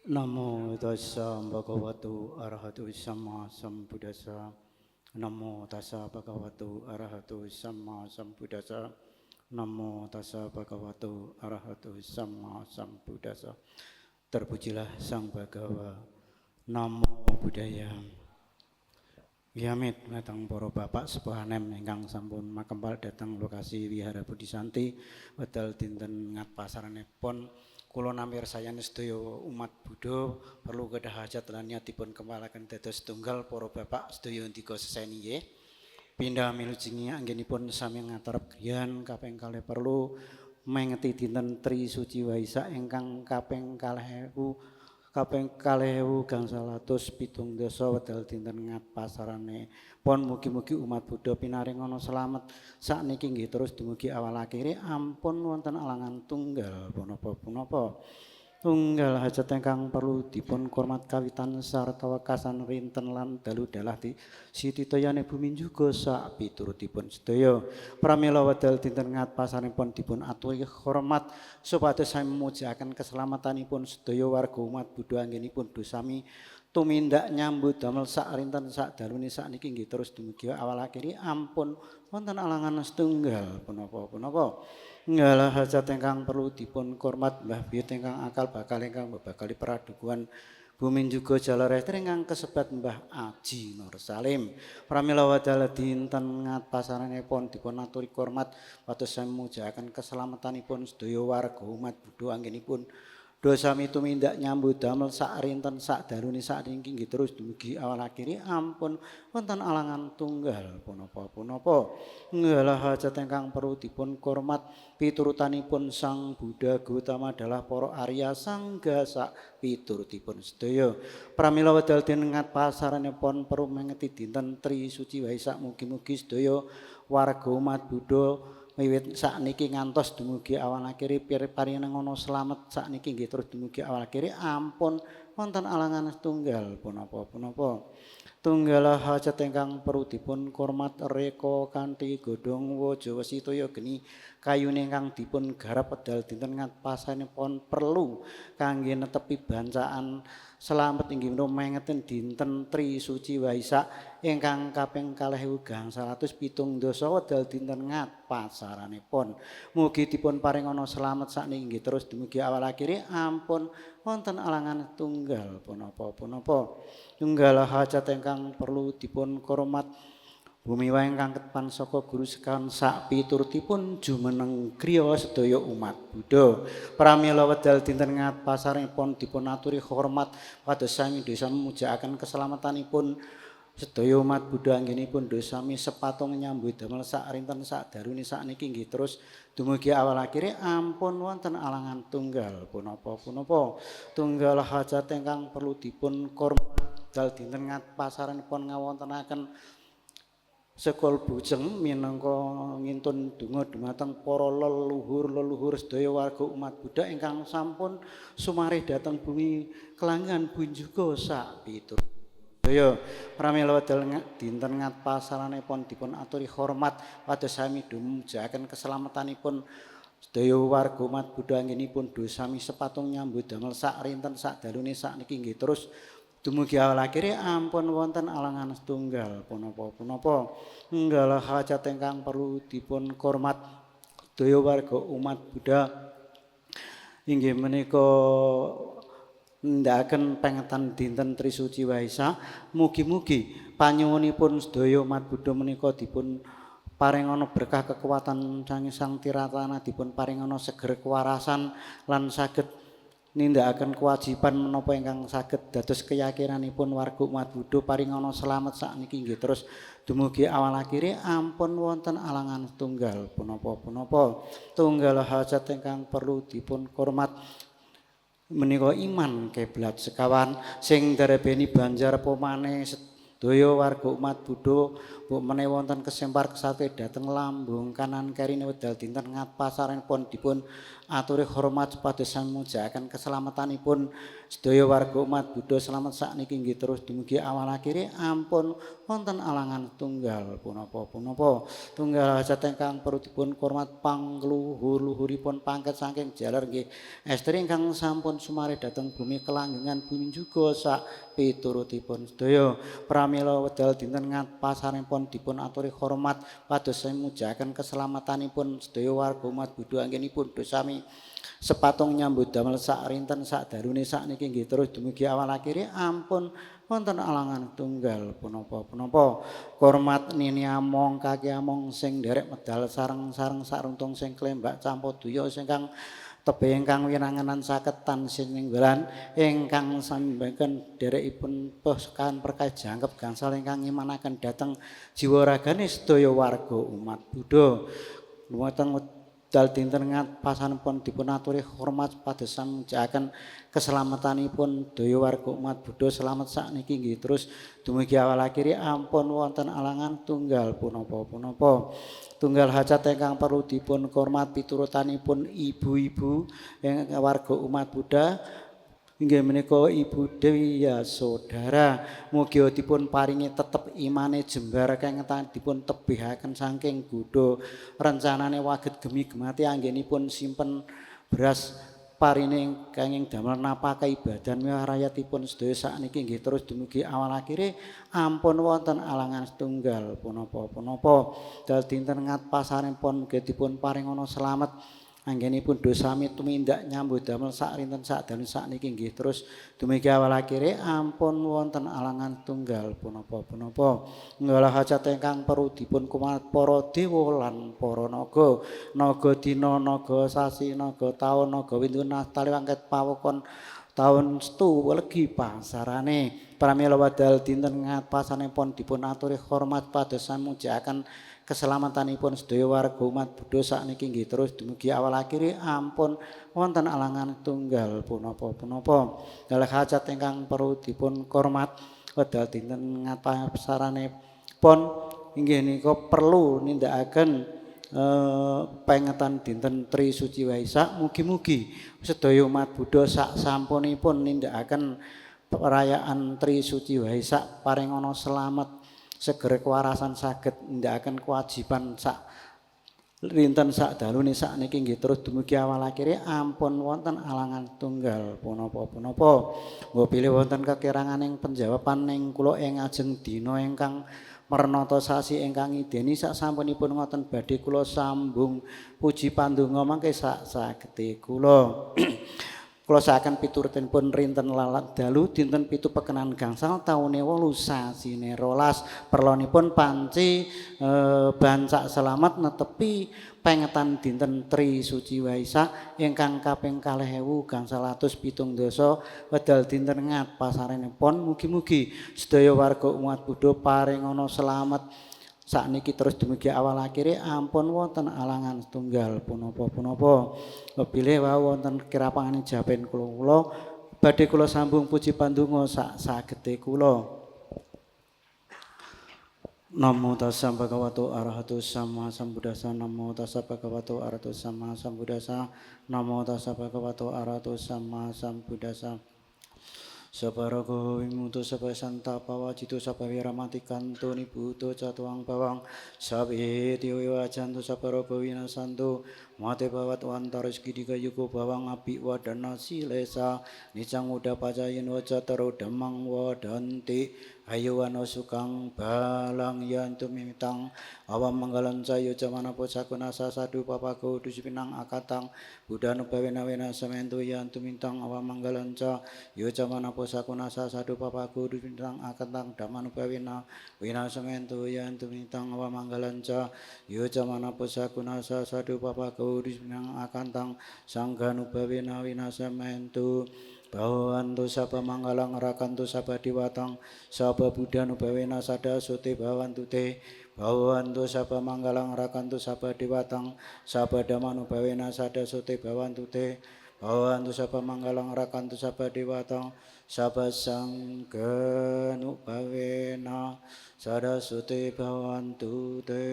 Namo tassa bhagavato arahato sama sambuddhassa. Namo tassa bhagavato arahato sama sambuddhassa. Namo tassa bhagavato arahato sama sambuddhassa. Terpujilah Sang Bhagawa. Namo Buddhaya. Yamit datang para bapak sepahanem ingkang sampun makempal datang lokasi Wihara Bodhisanti wedal dinten ngat pasaranipun kula namirsayan sedaya umat Buddha perlu kedah hajat lan niatipun kempalaken dados tunggal para bapak sedaya ndika seseni nggih. Pindah milujingi anggenipun sami ngaturep griyan kaping kalih perlu mengeti dinten Tri Suci Waisak ingkang kaping 2070 wedal dinten ngat pasarane pon mugi-mugi umat Buddha pinaring ana slamet sakniki nggih terus dumugi awal akhire ampun wonten alangan tunggal punapa-punapa tunggal hajat ingkang perlu dipun hormat kawitan sarta wekasan rinten lan dalu dalah di sititayane bumi juga sak piturutipun sedaya pramila wedal dinten ngat pasanipun dipun aturi hormat supados sami mujiaken keselamatanipun sedaya warga umat Buddha anggenipun dosami tumindak nyambut damel sak rinten sak dalune sakniki nggih terus dumugi awal akhiri ampun wonten alangan setunggal punapa-punapa nggalah hajat ingkang perlu dipun hormat Mbah Biyut ingkang akal bakal ingkang bakali pradukuhan bumi juga jalareh ingkang kesebat Mbah Aji Nur Salim pramila wedal dinten ngat pasaranipun dipun aturi hormat pados sami mujahaken keselamatanipun sedaya warga umat Buddha anggenipun dosami tumindak nyambut damel sak rinten sak dalune sak niki nggih terus dumugi awal akhiri ampun wonten alangan tunggal punapa-punapa ngalah hajat ingkang perlu dipun hormat piturutanipun Sang Buddha Gautama adalah para Arya Sangga sak piturutipun sedaya pramila wedal dinten ngat pasaranipun perlu mengeti dinten Tri Suci Waisak mugi-mugi sedaya warga umat Buddha wiwit sakniki ngantos dumugi awal akhire paringono slamet sakniki nggih terus dumugi awal akhire ampun wonten alangan setunggal punapa-punapa tunggal hajat ingkang perlu dipun hormat reka kanthi godhong waja wasitaya geni kayune ingkang dipun garap wedal dinten ngat pasanipun perlu kangge netepi bancaan slamet inggih menika mengeten dinten Tri Suci Waisak ingkang kaping 2170 wedal dinten ngat pasaranipun mugi dipun paringana slamet sakniki nggih terus dumugi awal akhire ampun wonten alangan tunggal punapa-punapa tunggal hajat ingkang perlu dipun hormat bumi wae ingkang kepan saka guru sekawan sak piturutipun jumeneng griya sedaya umat Buddha pramila wedal dinten ngat pasaranipun dipun aturi hormat pados sami desa mujahaken keselamatanipun sedaya umat Buddha anggenipun dosami sepatung nyambut damel sak rinten sak darune sakniki nggih terus dumugi awal akhire ampun wonten alangan tunggal punapa-punapa tunggal hajat ingkang perlu dipun hormat dal dinten ngat pasaranipun ngawontenaken sekol bujeng minangka ngintun donga dumateng para leluhur sedaya warga umat Buddha ingkang sampun sumarih dhateng bumi kelangan bunjuga sak pitur sedaya pramila wedal dinten ngat pasaranipun dipun aturi hormat pados sami mujahaken keselamatanipun sedaya warga umat Buddha anggenipun dosami sepatung nyambut damel sak rinten sak dalune sakniki nggih terus dumugi awal akhire ampun wonten alangan setunggal punapa-punapa nggalah hajat ingkang perlu dipun hormat sedaya warga umat Buddha inggih menika ndakaken pengetan dinten Tri Suci Waisak mugi-mugi panyuwunipun sedaya umat Buddha menika dipun paringana berkah kekuatan sang Tiratana dipun paringana seger kewarasan lan saged nindakaken kewajiban menapa ingkang saged dados keyakinanipun warga umat Buddha paringana slamet sakniki nggih terus dumugi awal akhire ampun wonten alangan tunggal punapa-punapa tunggal hajat ingkang perlu dipun hormat menika iman keblat sekawan sing darebeni banjar pomane Sedaya warga umat Buddha mbok menawi wonten kesempar kesate dhateng lambung kanan kerine wedal dinten ngapasarenipun dipun aturi hormat supados mujahaken keselamatanipun sedaya warga umat Buddha selamat sakniki nggih terus dumugi awal akhire ampun wonten alangan tunggal punapa-punapa tunggal hajat ingkang perlu dipun hormat pangluhur-luhuripun pangkat saking jaler nggih estri ingkang sampun sumare dhateng bumi kelanggengan bumi juga sak piturutipun sedaya pramila wedal dinten ngapasarenipun dipun aturi hormat pados mujahaken keselamatanipun sedaya warga umat Buddha anggenipun dosami sepatung nyambut damel sak rinten sak darune sakniki nggih terus dumugi awal akhire ampun wonten alangan tunggal punapa-punapa hormat nini among kaki among sing nderek medal sareng-sareng saruntung sing klembak campoduya singkang tebe ingkang winangenan saketan sininggalan ingkang sambaken derekipun pesukan perkaya jangkep gangsal ingkang ngimanaken dhateng jiwa ragane sedaya warga umat Buddha lumateng dal dinten ngapasanipun dipun aturi hormat padosan mujahaken keselamatanipun daya warga umat Buddha selamat sakniki nggih terus dumugi awal akhire ampun wonten alangan tunggal punapa-punapa tunggal hajat ingkang perlu dipun hormat piturutanipun ibu-ibu ing warga umat Buddha inggih menika Ibu Dewi Yasodhara mugi dipun paringi tetep imane jembar kang dipun tebihaken saking Buddha rencanane waget gemi gemati anggenipun simpen beras parine kenging damel napa kaibadan miwarayatipun sedaya sakniki nggih terus dumugi awal akhire ampun wonten alangan setunggal punapa-punapa dal dinten ngapasarenipun nggih dipun paringana slamet anggenipun dosami tumindak nyambut damel sak rinten sak dalu sakniki nggih terus dumugi awal akhire ampun wonten alangan tunggal punapa-punapa ngalah hajat ingkang perlu dipun kumat para dewa lan para naga naga dina naga sasi naga taun naga windu nastali wangket pawukon taun setu legi pasarane pramila wadal dinten ngapasanipun dipun aturi hormat padosan mujahaken keselamatanipun sedaya warga umat Buddha sakniki nggih terus dumugi awal akhire ampun wonten alangan tunggal punapa-punapa dalah hajat ingkang perlu dipun hormat wedal dinten ngapasaranipun inggih nika perlu nindakaken pengetan dinten Tri Suci Waisak mugi-mugi sedaya umat Buddha sak sampunipun nindakaken perayaan Tri Suci Waisak paringana slamet segera kewarasan saged nindakaken kewajiban sak rinten sak dalune sakniki nggih terus dumugi awal akhire ampun wonten alangan tunggal punapa-punapa mbok pilih wonten kekiranganing penjawaban ning kula ing ajeng dina ingkang mernata sasi ingkang ideni sak sampunipun ngoten badhe kula sambung puji pandonga mangke sak sagete kula kula saken piturutanipun rinten lalat dalu dinten 7 pekenan gangsal taune 8 sasine 12 perlonipun panci bancak selamat netepi pengetan dinten Tri Suci Waisak ingkang kaping 2000 gangsal atus 17 wedal dinten ngat pasarenipun mugi-mugi sedaya warga umat Buddha paringana slamet sakniki terus dumugi awal akhire ampun wonten alangan setunggal punapa-punapa bilih wau wonten kirapanganing japen kula badhe kula sambung puji pandonga sak sagete kula Namo tassa bhagavato arahato sama sambuddhassa Namo tassa bhagavato arahato sama sambuddhassa Namo tassa bhagavato arahato sama sambuddhassa Sabaraga wimuto sapa santa pawajito sapa wiramati kanto nibuto catuang bawang sabe tiyo ajanto sabaraga winasanto mate bawat wantaris kidika yuko bawang api wadana silesa nicang uda pacayin wajataro damang wadanti ayo wano sukang balang yantu mimitang awam manggalan cayo jamana posakuna sasadu papago dusipinang akatang budanu bawena wena sementu yantu mintang awam manggalan ca yo jamana posakuna sasadu papago dusipinang akatang damanu bawena wena sementu yantu mintang awam manggalan ca yo jamana posakuna sasadu papago dusipinang akatang sangganu bawena wena sementu Bawantu sapa manggalang rakantu sapa diwatang sapa budanu bawena sada sote bawantu te Bawantu sapa manggalang rakantu sapa diwatang sapa damanu bawena sada sote bawantu te Awantu sapa manggalang rakantu sapa dewata sapa sanggenu bawena sadasuti bawantu te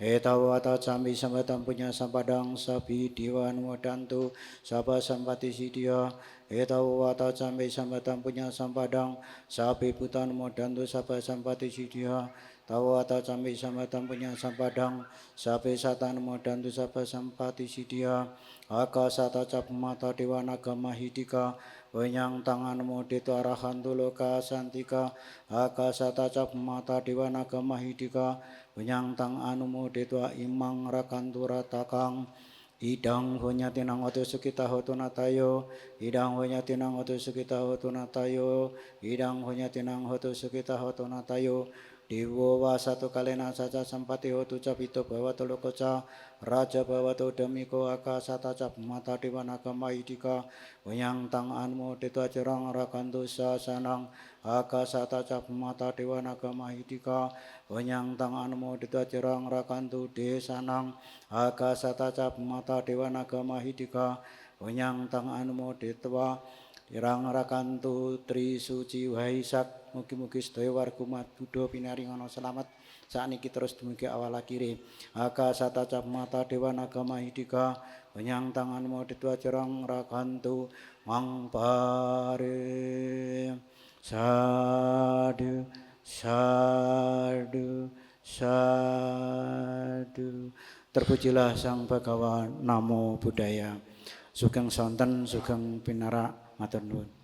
etawata cambi sambatan punya sampadang sapi diwan modantu sapa sampati sidia etawata cambi sambatan punya sampadang sapi putan modantu sapa sampati sidia tawata cambi sambatan punya sampadang sapi satan modantu sapa sampati sidia akasata cap mata dewa naga mahidika wenyang tanganmu ditu arahantu loka santika akasata cap mata dewa naga mahidika wenyang tanganmu ditu imang rakantura takang idang hunyatinang otu sukita hotunatayo idang hunyatinang otu sukita hotunatayo idang hunyatinang hotu sukita hotunatayo Dewa wasatu kalena saja sampati hotu capito bawatu lokoca raja bawatu demiko akasata cap mata dewa naga maidika wenyang tanganmu ditu acerang rakantu sasanang akasata cap mata dewa naga maidika wenyang tanganmu ditu acerang rakantu desanang akasata cap mata dewa naga maidika wenyang tanganmu ditwa irang rakantu tri suci waisak mugi-mugi sedaya warga umat Buddha pinaringono selamat sakniki terus dumugi awal akhire akasata cap mata dewa naga mahidika wenyang tanganmu ditu acerang rakantu mangpare sadu sadu sadu terpujilah Sang Bhagawan Namo Buddhaya Sugeng sonten sugeng pinarak matur nuwun